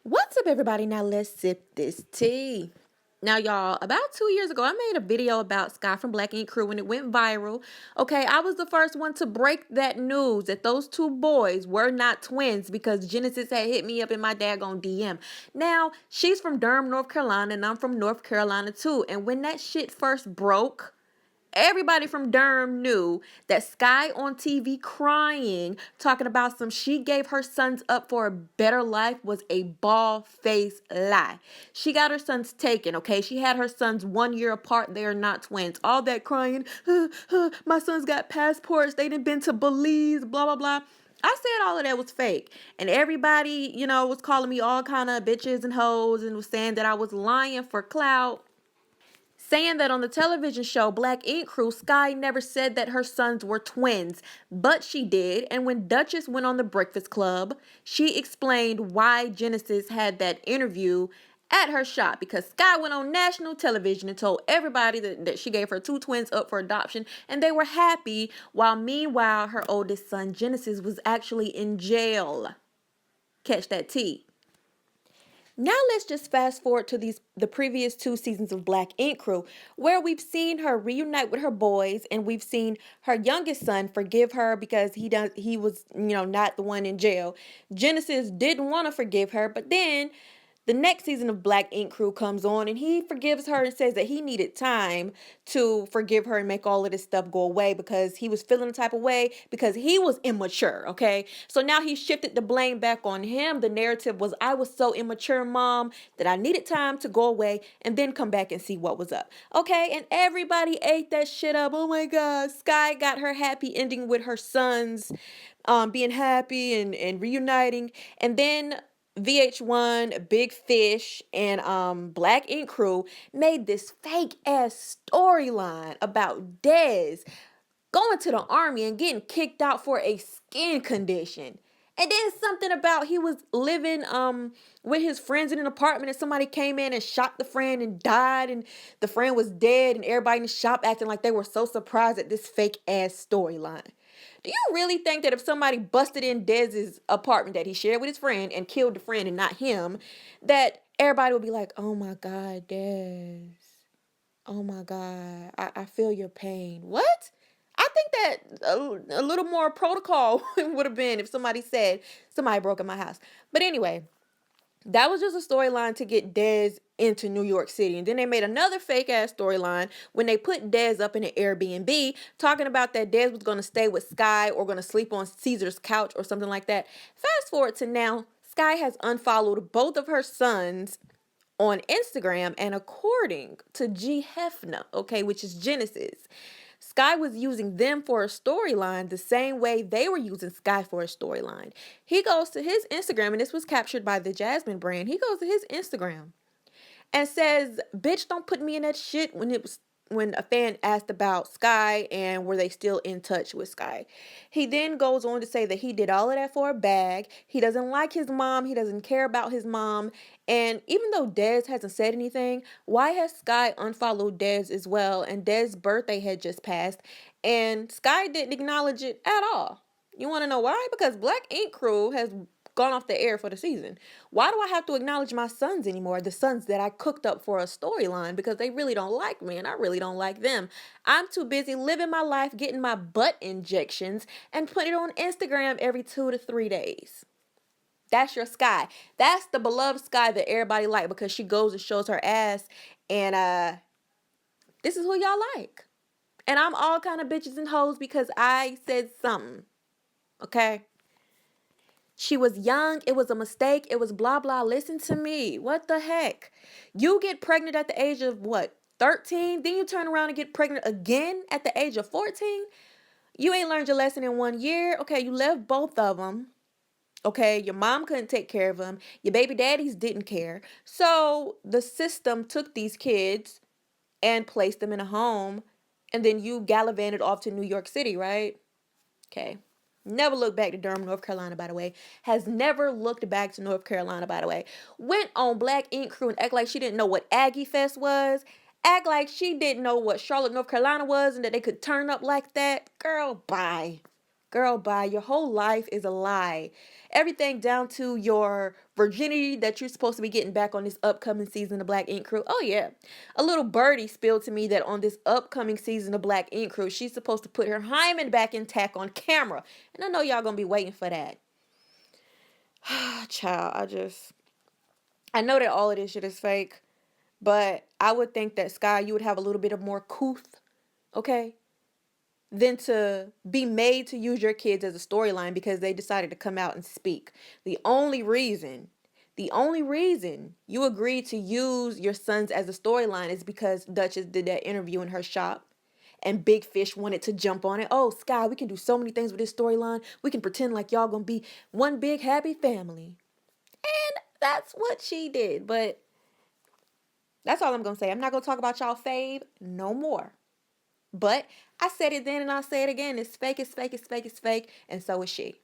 What's up, everybody? Now let's sip this tea. Now, y'all, about 2 years ago, I made a video about Sky from Black Ink Crew and it went viral. Okay, I was the first one to break that news that those two boys were not twins because Genesis had hit me up in my daggone DM. Now, she's from Durham, North Carolina, and I'm from North Carolina too. And when that shit first broke, everybody from Durham knew that Sky on TV crying, talking about some she gave her sons up for a better life was a bald-faced lie. She got her sons taken, okay? She had her sons 1 year apart. They are not twins. All that crying, my sons got passports. They done been to Belize, blah, blah, blah. I said all of that was fake. And everybody, was calling me all kind of bitches and hoes and was saying that I was lying for clout, saying that on the television show Black Ink Crew, Sky never said that her sons were twins, but she did. And when Duchess went on the Breakfast Club, she explained why Genesis had that interview at her shop, because Sky went on national television and told everybody that she gave her two twins up for adoption and they were happy, while meanwhile her oldest son Genesis was actually in jail. Catch that tea. Now let's just fast forward to the previous 2 seasons of Black Ink Crew, where we've seen her reunite with her boys, and we've seen her youngest son forgive her because he was not the one in jail. Genesis didn't want to forgive her, but then the next season of Black Ink Crew comes on and he forgives her and says that he needed time to forgive her and make all of this stuff go away because he was feeling the type of way because he was immature, okay? So now he shifted the blame back on him. The narrative was, I was so immature, mom, that I needed time to go away and then come back and see what was up, okay? And everybody ate that shit up. Oh my God, Sky got her happy ending with her sons being happy and reuniting. And then VH1, Big Fish, and Black Ink Crew made this fake ass storyline about Dez going to the army and getting kicked out for a skin condition. And then something about he was living with his friends in an apartment and somebody came in and shot the friend and died and the friend was dead and everybody in the shop acting like they were so surprised at this fake ass storyline. Do you really think that if somebody busted in Dez's apartment that he shared with his friend and killed the friend and not him, that everybody would be like, oh my God, Dez. Oh my God, I feel your pain. What? I think that a little more protocol would have been if somebody said somebody broke in my house. But anyway, that was just a storyline to get Dez into New York City. And then they made another fake ass storyline when they put Dez up in an Airbnb, talking about that Dez was going to stay with Sky or going to sleep on Caesar's couch or something like that. Fast forward to now, Sky has unfollowed both of her sons on Instagram, and according to G Hefner, okay, which is Genesis, Sky was using them for a storyline the same way they were using Sky for a storyline. He goes to his Instagram, and this was captured by the Jasmine brand. He goes to his Instagram and says, bitch, don't put me in that shit, when a fan asked about Sky and were they still in touch with Sky. He then goes on to say that he did all of that for a bag. He doesn't like his mom. He doesn't care about his mom. And even though Dez hasn't said anything, why has Sky unfollowed Dez as well? And Dez's birthday had just passed and Sky didn't acknowledge it at all. You want to know why? Because Black Ink Crew has gone off the air for the season. Why do I have to acknowledge my sons anymore? The sons that I cooked up for a storyline, because they really don't like me and I really don't like them. I'm too busy living my life, getting my butt injections, and putting it on Instagram every 2 to 3 days. That's your Sky. That's the beloved Sky that everybody like because she goes and shows her ass, and this is who y'all like. And I'm all kind of bitches and hoes because I said something. Okay? She was young. It was a mistake. It was blah, blah. Listen to me. What the heck? You get pregnant at the age of what? 13? Then you turn around and get pregnant again at the age of 14? You ain't learned your lesson in 1 year. Okay, you left both of them. Okay, your mom couldn't take care of them. Your baby daddies didn't care. So the system took these kids and placed them in a home. And then you gallivanted off to New York City, right? Okay. Never looked back to Durham, North Carolina, by the way. Has never looked back to North Carolina, by the way. Went on Black Ink Crew and act like she didn't know what Aggie Fest was. Act like she didn't know what Charlotte, North Carolina was and that they could turn up like that. Girl, bye. Girl, bye. Your whole life is a lie. Everything down to your virginity that you're supposed to be getting back on this upcoming season of Black Ink Crew. Oh, yeah. A little birdie spilled to me that on this upcoming season of Black Ink Crew, she's supposed to put her hymen back intact on camera. And I know y'all gonna be waiting for that. Child, I know that all of this shit is fake, but I would think that Sky, you would have a little bit of more couth, okay? Than to be made to use your kids as a storyline because they decided to come out and speak. The only reason, the only reason you agreed to use your sons as a storyline is because Duchess did that interview in her shop and Big Fish wanted to jump on it. Oh, Sky, we can do so many things with this storyline. We can pretend like y'all gonna be one big happy family. And that's what she did. But that's all I'm gonna say. I'm not gonna talk about y'all fave no more. But I said it then and I'll say it again. It's fake, it's fake, it's fake, it's fake, and so is she.